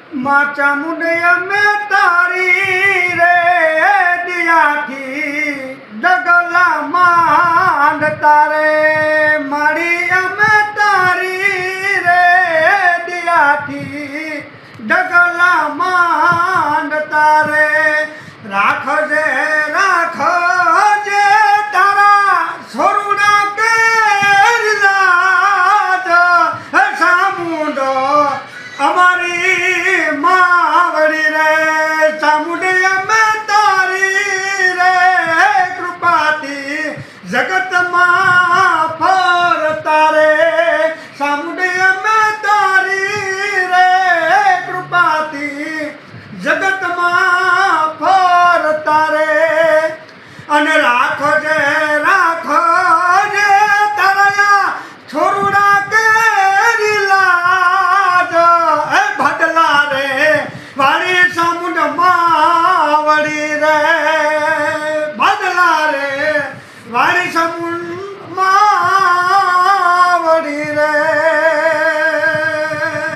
માં ચામુંડ અમે તારી રે દિયાથી ડગલા માંડ તારે મારી અમે તારી રે દિયાથી ડગલા માંડ તારે રાખજે રાખજે તારા સોરુડા કેરલા સામુંડ અમારી માવડી રે ચામુંડી અમે તારી રે કૃપાથી જગતમાં ફરતા રે ચામુંડી અમે તારી રે કૃપાથી જગતમાં ફરતા રે અને રાખજે રાખજે તારા છોરુડા વાળી ચામુંડ માવડી રે બદલા રે વાળી ચામુંડ